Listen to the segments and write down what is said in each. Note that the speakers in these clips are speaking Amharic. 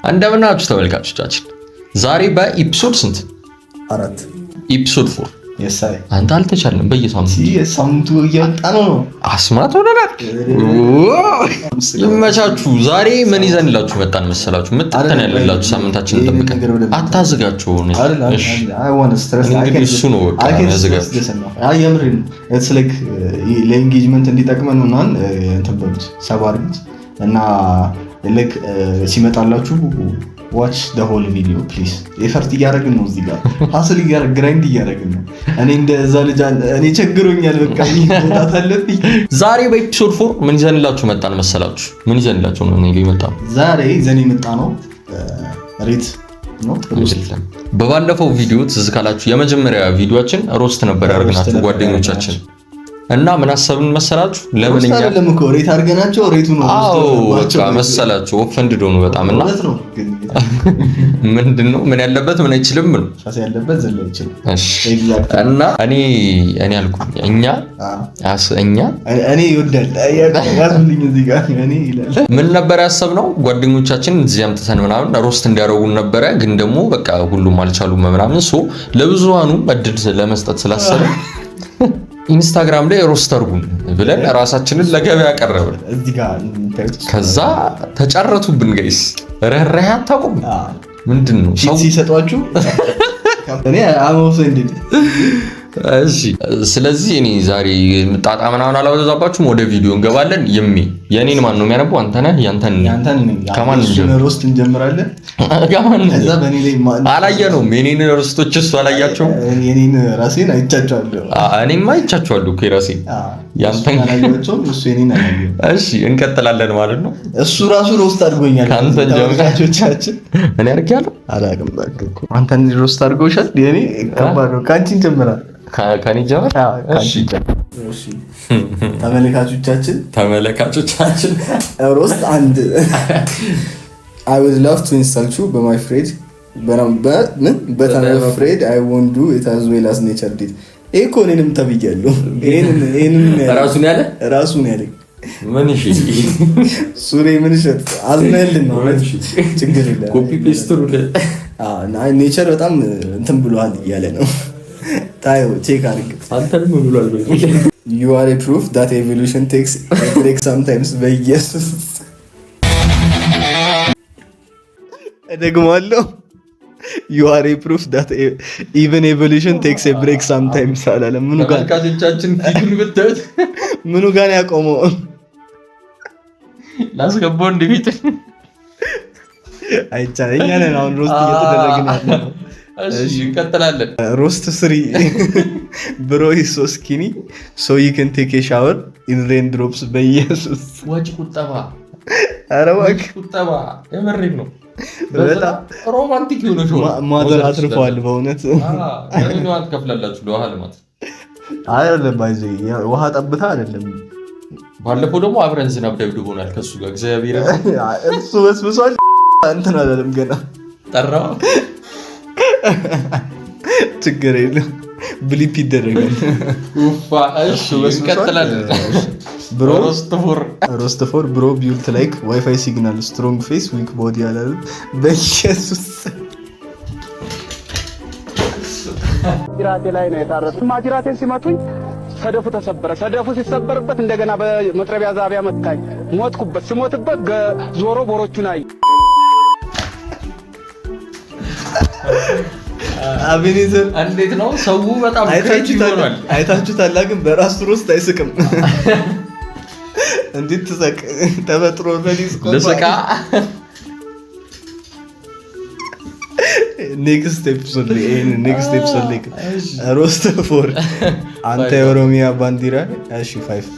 እንደምናችሁ ተመልካቾቻችን ዛሬ በኤፒሶድ ስንት? 4 ኤፒሶድ 4 የሳይ አንተ አልተቻለም። በየሳምንቱ እያወጣ ነው። አስማት ሆነናል። ይመቻችሁ። ዛሬ ምን ይዘንላችሁ መጣን መሰላችሁ? ምጥተን ያለላችሁ ሳምንታችንን ጠብቀን አታዝጋችሁ ነው። እሺ አይ ዋንት ስትረስ እንግዲህ እሱ ነው በቃ ያዘጋችሁ። አይ የምሬን ኢትስ ላይክ ለኢንጌጅመንት እንዲጠቅመን ነው እንትን በሉት ሰባርት እና ላይክ ሲመጣላችሁ watch the whole video please ኤፈርት እያደረግን ነው። እዚህ ጋር ሀስል ግራይንድ እያደረግን ነው። እኔ እንደዛ ልጅ እኔ ቸግሮኛል። በቃ ይወጣት አለብኝ። ዛሬ በኤፒሶድ 4 ምን ይዘንላችሁ መጣን መሰላችሁ? ምን ይዘንላችሁ ነው የመጣው? ዛሬ ይዘን የመጣ ነው ሬት ነው። በባለፈው ቪዲዮ ትዝ ካላችሁ የመጀመሪያ ቪዲዮአችን ሮስት ነበር ያደረግናችሁ ጓደኞቻችን እና ምን አሰብን መሰላችሁ? ለምን እኛ ሬት አድርገናቸው ሬቱ ነው መሰላችሁ ኦፈንድዶ ነው በጣም እና ምንድነው ምን ያለበት ምን አይችልም ነው ሻስ ያለበት ዘለ አይችልም። እሺ እና እኔ አልኩኝ እኛ ይወዳል ያዝልኝ እዚህ ጋር እኔ ይላል። ምን ነበር ያሰብነው? ጓደኞቻችን እዚህ አምጥተን ምናምን ሮስት እንዲያደርጉን ነበረ። ግን ደግሞ በቃ ሁሉም አልቻሉም ምናምን ለብዙሃኑ እድል ለመስጠት ስላሰብን ኢንስታግራም ላይ ሮስት አድርጉን ብለን ራሳችንን ለገበያ አቀረብን። እዚህ ጋር ከዛ ተጫረቱብን። ጋይስ ረህራህ አታውቁም። ምንድነው ሰው ሲሰጧችሁ እኔ አሞፈንድ። እሺ ስለዚህ እኔ ዛሬ ጣጣ ምናምን አላወዛባችሁም። ወደ ቪዲዮ እንገባለን። የኔን ማን ነው የሚያነበው? አንተ ነህ? ያንተን ከማን ሮስት እንጀምራለን? ከማን ከዛ በኔ ላይ አላየነውም። የኔን ሮስቶች እሱ አላያቸውም። የኔን ራሴን አይቻቸዋለሁ። እኔማ አይቻቸዋለሁ እኮ ራሴን። ያንተን አላየሁም። እሱ የኔን አላየሁም። እሺ እንቀጥላለን ማለት ነው። እሱ ራሱ ሮስት አድርጎኛል። ካንተ ጀምራቾቻችን እኔ አርጋለሁ አላውቅም። በቃ አንተን ሮስት አድርጎሻል። የኔ ከባድ ነው። ካንቺ እንጀምራለን። ካኒ ጀመር። እሺ ተመልካቾቻችን ሮስት አንድ I would love to insult you but my afraid but I'm afraid I won't do it as well as nature did። እኮ እኔንም ተብያለሁ። እኔንም ራሱን ያለ ምን እሺ ሱሬ ምን ሸጥ አዝነልን ነው። ችግር የለም ኮፒ ፔስት ሩለ ኔቸር በጣም እንትን ብሏል እያለ ነው። ታዩ ቼክ አድርግ። አንተንም ብሏል። You are a proof that evolution takes a break sometimes። በኢየሱስ እደግማለሁ። You are a proof that even evolution takes a break sometimes አላለም። ምኑ ጋር ካቻችን ፊቱን ብታዩት ምኑ ጋር ያቆመው ላስገባው እንዴት አይቻለኝ አለ። አሁን ሮስት እየተደረገ ነው። እሺ እንቀጥላለን። ሮስት 3 bro is so skinny so you can take a shower in raindrops። በኢየሱስ ወጭ ቁጠባ አረዋክ ቁጠባ የመረግ ነው። በጣም ሮማንቲክ የሆነ ሾው ማዘር አትርፈዋል በእውነት። ለምን አትከፍላላችሁ ለውሃ ልማት? አይደለም ባይዘ ውሃ ጠብታ አይደለም። ባለፈው ደግሞ አብረን ዝናብ ደብድቦናል ከሱ ጋር እግዚአብሔር እሱ በስብሷል። እንትን አላለም ገና ጠራው። ችግር የለም ብሊፕ ይደረጋል። ኡፋ እሺ እንቀጥላለን። ብሮ ሮስት ፎር ብሮ ቢልት ላይክ ዋይፋይ ሲግናል ስትሮንግ ፌስ ዊክ ቦዲ አላለ። በኢየሱስ ጅራቴ ላይ ነው የታረሱት። ማጅራቴን ሲመቱኝ ሰደፉ ተሰበረ። ሰደፉ ሲሰበርበት እንደገና በመጥረቢያ ዛቢያ መታኝ። ሞትኩበት። ስሞትበት ዞሮ ቦሮቹን አይ አቤኔዘር እንዴት ነው ሰው በጣም አይታችሁታል። ግን በራሱ ሮስት አይስቅም። እንዴት ትሰቅ? ተፈጥሮ ለሰቃ ኔክስት ኤፒሶድ ሮስት ፎር አንተ የኦሮሚያ ባንዲራ። እሺ 5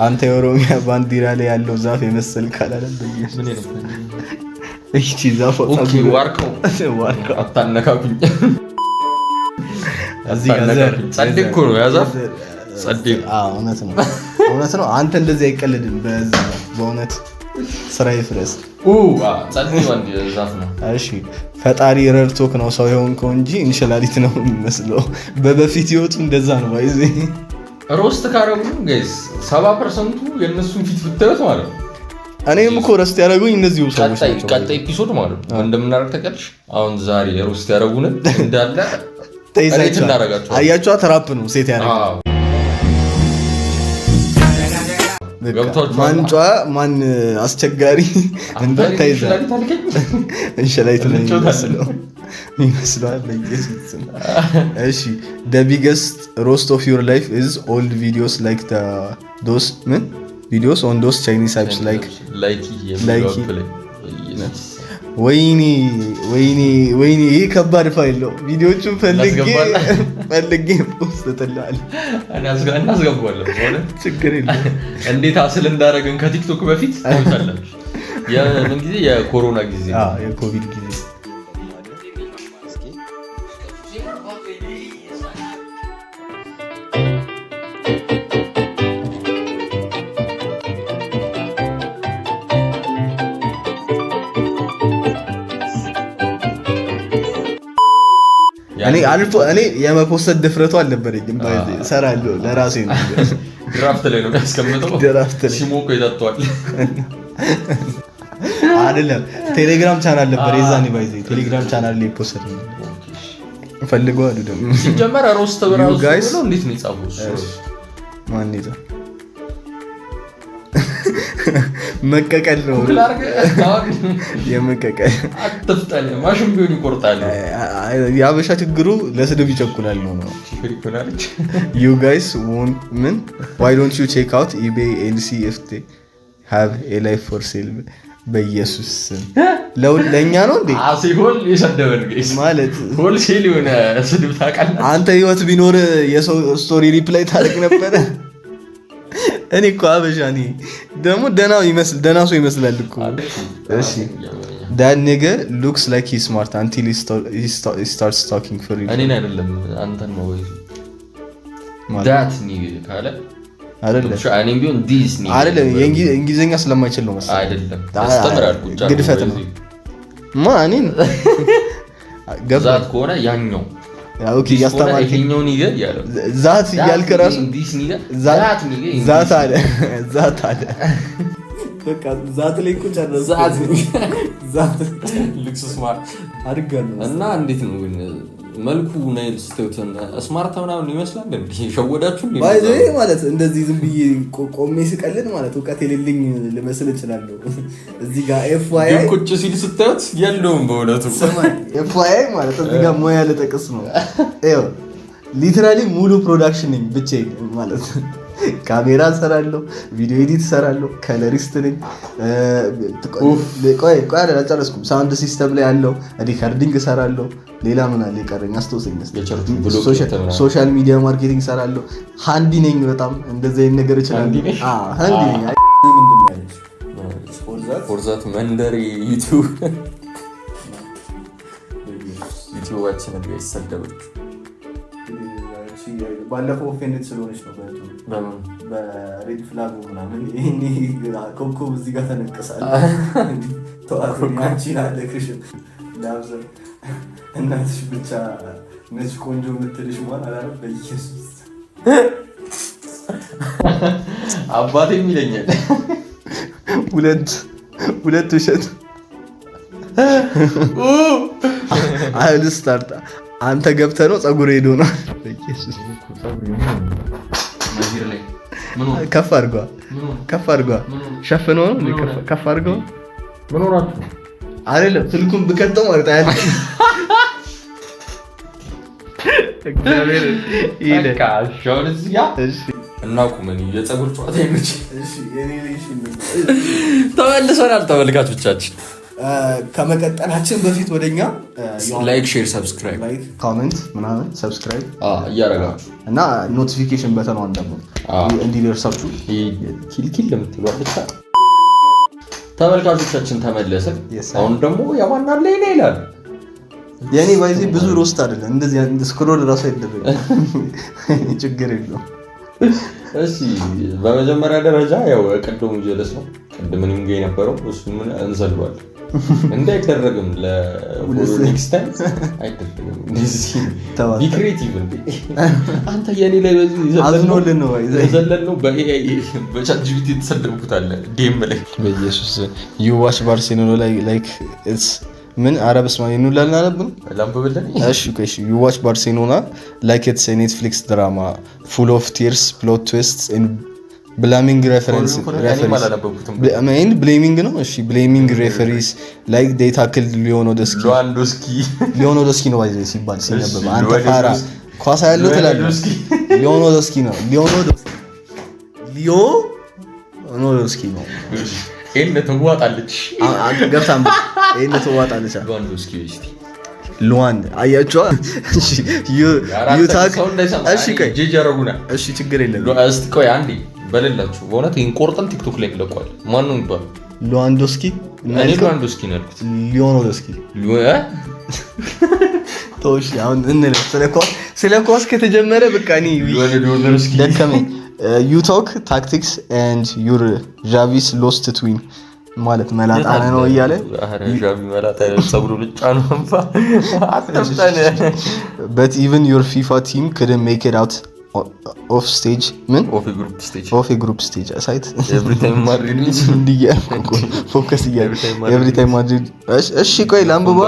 አንተ የኦሮሚያ ባንዲራ ላይ ያለው ዛፍ የመሰል ካላለም በኢየሱስ እቺ ዛፍ ዋርካው አታነካኩኝ። እዚህ ጋር ጸድቅ ነው ያዛፍ ጸድቅ። እውነት ነው። አንተ እንደዚህ አይቀልድም። በእውነት ስራ ይፍረስ። ጸድቅ ወንድ ዛፍ ነው። እሺ ፈጣሪ ረድቶክ ነው ሰው የሆንከው እንጂ እንሽላሊት ነው የሚመስለው። በፊት ይወጡ እንደዛ ነው። ባይዚ ሮስት ካረጉ ጋይስ 70% የነሱን ፊት ብታዩት ማለት ነው እኔም እኮ ረስት ያደረጉኝ እነዚህ ሰዎች ናቸው። ቀጣይ ኤፒሶድ ማለት ነው እንደምናደርግ ታውቂያለሽ። አሁን ዛሬ ሮስት ያደረጉን እንዳለ ተይዛችሁ አያችኋ። ትራፕ ነው ሴት ያደረገው። ማን ጨዋ ማን አስቸጋሪ እንትን ተይዛል። እንሸላይት ነው ይመስላል ለኢየሱስ። እሺ the biggest roast of your life is old videos like those videos on those Chinese apps like ወይኔ ይሄ ከባድ ፋይል ነው። ቪዲዮቹን ፈልጌ ፖስት ተላልኝ እናስገባለን። ችግር የለም። እንዴት አስል እንዳደረግን ከቲክቶክ በፊት ታውቃላችሁ። የምን ጊዜ የኮሮና ጊዜ የኮቪድ ጊዜ እኔ የመፖሰት ድፍረቱ አልነበረኝም። እሰራለሁ ለራሴ ነው። ድራፍት ላይ ነው ያስቀምጠው። ሲሞቆ ይጠጣዋል አይደለም። ቴሌግራም ቻናል ነበር የዛኔ ባይዘ ቴሌግራም ቻናል ላይ ፖስት ነው ፈልገው አሉ። ደግሞ ሲጀመር ሮስት በራሱ ነው። እንዴት ነው የጻፈው? ማን ይዛ መቀቀል ነው የመቀቀል አጥፍጣለ ማሽን ቢሆን ይቆርጣል። የአበሻ ችግሩ ለስድብ ይቸኩላል ነው። you guys want ምን why don't you check out eBay and see if they have a life for sale? በኢየሱስ ለኛ ነው እንዴ አሲሆል የሰደበን ጋይስ ማለት ሆል ሴል የሆነ ስድብ ታውቃለህ። አንተ ህይወት ቢኖር የሰው ስቶሪ ሪፕላይ ታደርግ ነበር። እኔ እኮ አበሻ ነኝ ደግሞ ደና ሰው ይመስላል እኮ። እሺ that nigga looks like he's smart until he starts talking for you. እኔን አይደለም አንተን ነው ወይ that nigga ካለ አይደለም እኔም ቢሆን this nigga አይደለም የእንግሊዘኛ ስለማይችል ነው መሰለኝ። አይደለም አስተምራል ቁጫ ግድፈት ነው ማንን ገብዛት ከሆነ ያኛው ኦኬ ያስተማር ይሄኛው ንገር ያለው ዛት ያልከ ራሱ ዛት አለ በቃ ዛት ላይ ቁጭ አለ ዛት ልክስ ስማርት አድርጋለሁ እና እንዴት ነው መልኩ ናይል ስቴውተን ስማርት ምናምን ይመስላል እንዴ? ሸወዳችሁ እንዴ? ባይዘ ማለት እንደዚህ ዝም ብዬ ቆሜ ስቀልድ ማለት እውቀት የሌለኝ ልመስል እችላለሁ። እዚህ ጋር ኤፍዋይ ቁጭ ሲል ስታዩት የለውም በእውነቱ ኤፍዋይ ማለት እዚህ ጋር ሞያ ለጠቅስ ነው። ይኸው ሊትራሊ ሙሉ ፕሮዳክሽን ነኝ ብቻዬን ማለት ካሜራ እሰራለሁ፣ ቪዲዮ ኤዲት እሰራለሁ፣ ከለሪስት ነኝ። ቆይ አልጨረስኩም። ሳውንድ ሲስተም ላይ ያለው ሪካርዲንግ እሰራለሁ። ሌላ ምን አለ የቀረኝ? አስተውሰኝ። ሶሻል ሚዲያ ማርኬቲንግ እሰራለሁ። ሃንዲ ነኝ በጣም እንደዚህ አይነት ነገር እችላለሁ። ሃንዲ ነኝ። ምንድን ነው ፎርዛት መንደር ዩቲዩባችን ነው ይሰደባል። ባለፈው ኦፌንድ ስለሆነች ነው በሬድ ፍላግ ምናምን ይሄኔ ኮብኮብ እዚህ ጋር ተነቀሳል። ተዋርኛቺ አለክሽ ዳብዘ እናትሽ ብቻ ነች ቆንጆ የምትልሽ ማን አላረ በኢየሱስ አባቴም ይለኛል። ሁለት ውሸት አይል ስታርት አንተ ገብተህ ነው ፀጉር ሄዶ ነው በኢየሱስ ከፍ አድርጓ ሸፍነው ነው ከፍ አድርጓ ምን ሆናችሁ አይደለም ስልኩን ብከተው ማለት አይደል እግዚአብሔር ይሄ ካሾልዚያ እሺ እናቁመን የፀጉር ጨዋታ ይመች። እሺ የኔ ልጅ ተመልሰናል ተመልካቾቻችን። ከመቀጠላችን በፊት ወደኛ ላይክ፣ ሼር፣ ሰብስክራይብ፣ ላይክ፣ ኮሜንት ምናምን ሰብስክራይብ እያደረጋችሁ እና ኖቲፊኬሽን በተኗን ደግሞ እንዲደርሳችሁ ኪልኪል ለምትሏት ብቻ ተመልካቾቻችን ተመለሰ። አሁን ደግሞ ያማና ላይ ይላል የኔ ባይዚ ብዙ ሮስት አይደለም እንደዚህ ስክሮል ራሱ አይደለም ችግር የለውም። እሺ በመጀመሪያ ደረጃ ያው ቀደሙ ጀለስ ነው ቅድምንም ጋር የነበረው እሱን ምን እንዘልዋለን እንዳይደረግም ለኔክስት ታይም አይደረግም። እንደዚህ ቢክሬቲቭ እንዴ አንተ የኔ ላይ አዝኖልን ነው ዘለል ነው በኤአይ በቻት ጂፒቲ ተሰደብኩት አለ ዲኤም ላይ በኢየሱስ ዩ ዋች ባርሴሎና ላይክ ኢትስ ምን አረብስ ማለት ነው ላልናለብን ላምበበልኝ እሺ እሺ ዩ ዋች ባርሴሎና ላይክ ኢትስ ኤ ኔትፍሊክስ ድራማ ፉል ኦፍ ቲርስ ፕሎት ትዊስትስ ኤንድ blaming referees main blaming ነው እሺ blaming referees like they tackled Lewandowski ነው አይዘ ሲባል ሲነበብ አንተ ፋራ ኳስ ያለው ትላለህ Lewandowski ነው Lewandowski ነው ኤን ተዋጣለች ገብታም ኤን ተዋጣለች Lewandowski እስቲ ሉዋንድ አያችሁ እሺ ዩ ታክ እሺ ቆይ ጄጅ ያረጉና እሺ ችግር የለም እስቲ ቆይ አንዴ በለላችሁ በእውነት ይሄን ቆርጠን ቲክቶክ ላይ ለቋል ማን ነው ይባል Lewandowski እኔ Lewandowski ነው ያልኩት Lewandowski ተውሽ አሁን እንለፍ ስለ ኳስ ከተጀመረ በቃ እኔ Lewandowski ደከመኝ you talk tactics and your Javis lost to win ማለት መላጣ ነው እያለ ጃቪ መላጣ ጸጉሩ ልጫ ነው እንፋ አጥፍተን but even your FIFA team couldn't make it out off stage man off a group stage aside every time Madrid እንዲያ focus every time Madrid እሺ ቆይ ላምበባ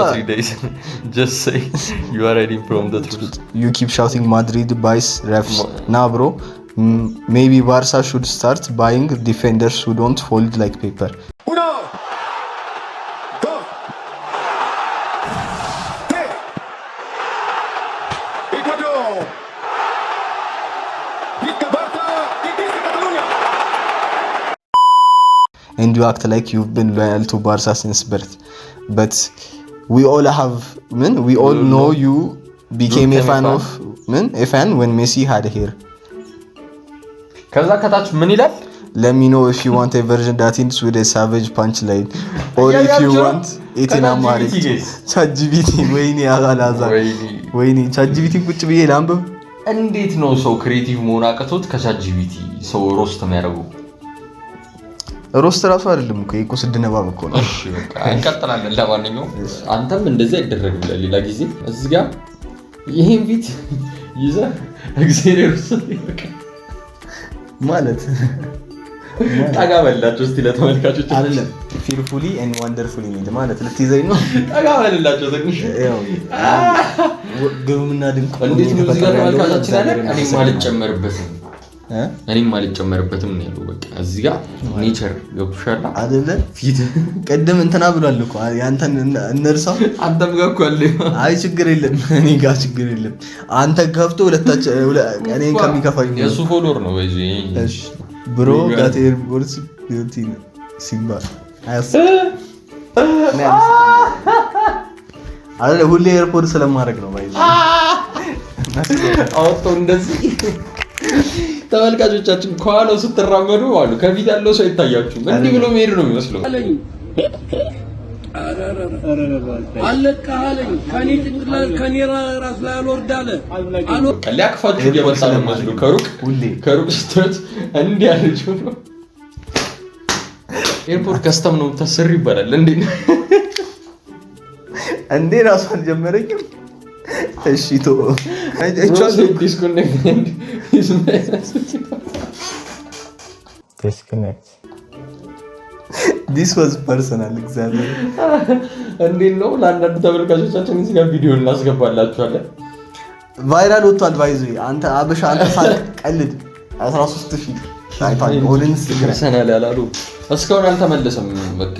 just say you are ready from the truth you keep shouting Madrid buys refs nah bro maybe Barca should start buying defenders who don't fold like paper and you act like you've been loyal to Barca since birth but we all know you became a fan when Messi had hair ከዛ ከታች ምን ይላል let me know if you want a version that ends with a savage punchline or if you want it in Amharic ChatGPT ወይኔ አላዛ ወይኔ ChatGPT ቁጭ ብዬ ላምበብ እንዴት ነው ሰው ክሬቲቭ መሆን አቅቶት ከChatGPT ሰው ሮስት የሚያደርገው ሮስት ራሱ አይደለም እኮ ይቆ ስድነባብ እኮ ነው እሺ በቃ እንቀጥላለን ለማንኛውም አንተም እንደዛ ይደረግ ለሌላ ጊዜ እዚህ ጋር ይሄን ቪት ይዘ እግዚአብሔር ይመስገን ማለት ጠጋ በላቸው እስቲ ለተመልካቾች አይደለም ፊልፉሊ ኤንድ ወንደርፉሊ ማለት ለትይዘኝ ነው ጠጋ በላቸው ትንሽ ግሩምና ድንቅ እንዴት ነው እዚህ ጋር ተመልካቾች አለ እኔም አልጨመርበትም ነው ያለው በቃ እዚህ ጋር ኔቸር ገብሻላ አይደለ ፊት ቀደም እንትና ብሏል እኮ ያንተን እነርሳው አንተም ጋር እኮ አለ አይ ችግር የለም እኔ ጋር ችግር የለም አንተ ከፍቶ ሁለታች እኔን ከሚከፋኝ የሱ ፎሎወር ነው ወይ እሺ ብሮ ጋት ኤርፖርት ቢዩቲ ሲምባል አይደለ ሁሌ ኤርፖርት ስለማድረግ ነው ባይዘ አውጥቶ እንደዚህ ተመልካቾቻችን ኳለው ስትራመዱ አሉ ከፊት ያለው ሰው ይታያችሁ እንዲህ ብሎ መሄድ ነው የሚመስለው አለቃለኝ ከኔ ጥቅላል ከኔ ራስ ላይ አልወርዳለ ከሊያክፋችሁ እየመጣ ነው መስሎ ከሩቅ ስትወጥ እንዲህ ያለችው ነው ኤርፖርት ከስተም ነው ተሰሪ ይባላል እንዴ ራሱ አልጀመረኝም እሺ ቶ disconnect this was personal እግዚአብሔር እንዴት ነው ለአንዳንድ ተመልካቾቻችን እዚህ ጋር ቪዲዮ እናስገባላችኋለን ቫይራል ወጥቷል ባይዙ አንተ አበሻ አንተ ሳቅ ቀልድ 13000 ታይቷል ኦዲንስ ፐርሰናል ያላሉ እስካሁን አልተመለሰም በቃ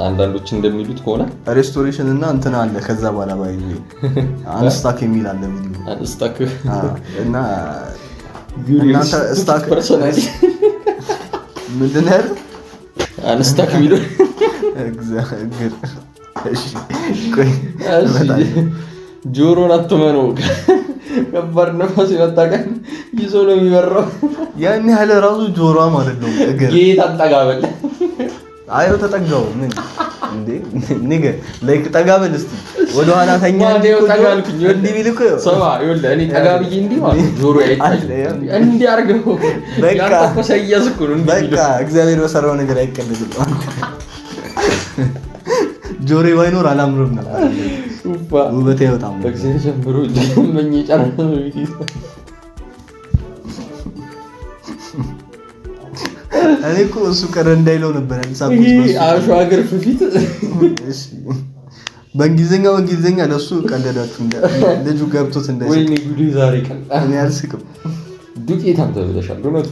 አንዳንዶች እንደሚሉት ከሆነ ሬስቶሬሽን እና እንትና አለ ከዛ በኋላ ባይዙ አንስታክ የሚል አለ ቪዲዮ አንስታክ እና እናንተ ስታክ ፐርሰናል ምንድን ነው አንስታክ የሚሉ እግዚአብሔር እሺ ቆይ ጆሮን አትመነው ከባድ ነፋስ ይመጣቀን ይዞ ነው የሚበራው ያን ያህል ራሱ ጆሮዋ ማለት ነው እግር ጌታ አጠጋበል አይው ተጠጋው ምን እንዴ ንገ ላይክ ጠጋበል እስቲ ወደ ኋላ ተኛ ተጋልኩኝ እንዴ ቢልኩ ሰማ ይወለ እኔ ጠጋብዬ እንዴ ማለት ጆሮ አይታይ እንዴ አርገው በቃ ያንተቆሰያዝኩ ነው እንዴ በቃ እግዚአብሔር በሰራው ነገር አይቀበልም ጆሮ ባይኖር አላምርም ነበር። ውበቴ በጣም በጊዜ ጀምሮ ጀመኝ ጨርሶ እኔ እኮ እሱ ቀረ እንዳይለው ነበር ያልሳብኩት። ይሄ አሹ ሀገር ፊት በእንግሊዝኛ ለሱ ቀለዳችሁ ልጁ ገብቶት እንዳይስቅ። ወይኔ ጉዲ ዛሬ ቀን እኔ አልስቅም። ዱቄታም ተብለሻል። እውነት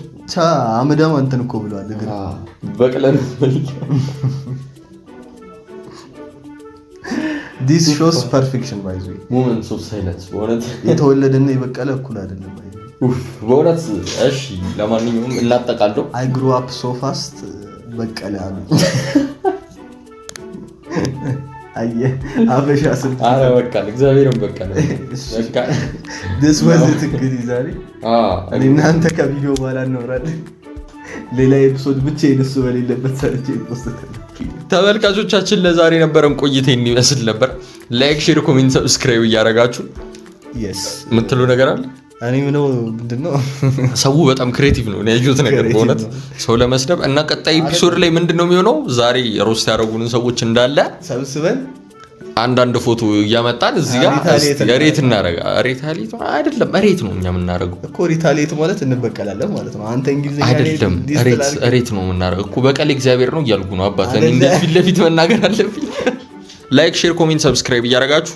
አመዳም አንተን እኮ ብለዋል። ግን በቅለን this shows perfection by the way moments of silence በእውነት የተወለደና የበቀለ እኩል አይደለም። በእውነት እሺ፣ ለማንኛውም እናጠቃለው። I grew up so fast በቀለ አሉ። አየ አበሻ ስም አረ በቃ እግዚአብሔርን በቃ this was it እንግዲህ ዛሬ እናንተ ከቪዲዮ በኋላ እናወራለን። ሌላ ኤፒሶድ ብቻ የነሱ በሌለበት ሰርቼ ይፖስተታል። ተመልካቾቻችን ለዛሬ ነበረን ቆይታ ይመስል ነበር። ላይክ፣ ሼር፣ ኮሜንት፣ ሰብስክራይብ እያደረጋችሁ የምትሉ ነገር አለ? እኔ ምንድነው ሰው በጣም ክሬቲቭ ነው ያዩት ነገር በእውነት ሰው ለመስደብ እና ቀጣይ ኤፒሶድ ላይ ምንድነው የሚሆነው? ዛሬ ሮስት ያደረጉንን ሰዎች እንዳለ ሰብስበን አንዳንድ ፎቶ እያመጣን እዚህ ጋር ሬት እናረጋ። ሬታሊት አይደለም ሬት ነው እኛ የምናረገው እኮ። ሪታሊት ማለት እንበቀላለን ማለት ነው። አንተ እንግሊዝኛ አይደለም ሬት ነው የምናረገው እኮ። በቀል እግዚአብሔር ነው እያልኩ ነው አባት። እኔ እንዴት ፊት ለፊት መናገር አለብኝ? ላይክ፣ ሼር፣ ኮሜንት፣ ሰብስክራይብ እያደረጋችሁ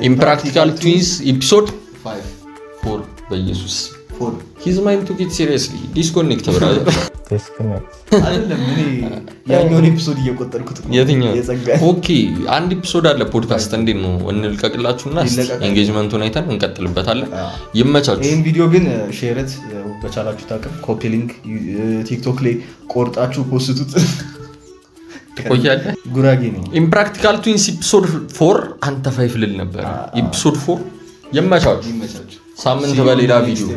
ኢምፕራክቲካል ትዊንስ ኤፒሶድ 4 በኢየሱስ 4 ሂዝ ማይንድ ቱ ጌት ሲሪየስሊ ዲስኮኔክት ብራዘር አይደለም። እኔ ያኛውን ኤፒሶድ እየቆጠርኩት ነው። የትኛው? ኦኬ አንድ ኤፒሶድ አለ ፖድካስት እንዴት ነው እንልቀቅላችሁና ኤንጌጅመንቱን አይተን እንቀጥልበታለን። ይመቻችሁ። ይሄን ቪዲዮ ግን ሼርት በቻላችሁ ታቀም ኮፒ ሊንክ ቲክቶክ ላይ ቆርጣችሁ ፖስቱት። ትቆያለህ። ጉራጌ ነው። ኢምፕራክቲካል ትዊንስ ኤፒሶድ 4 አንተ 5 ልል ነበር። ኤፒሶድ 4 ይመቻችሁ። ሳምንት በሌላ ቪዲዮ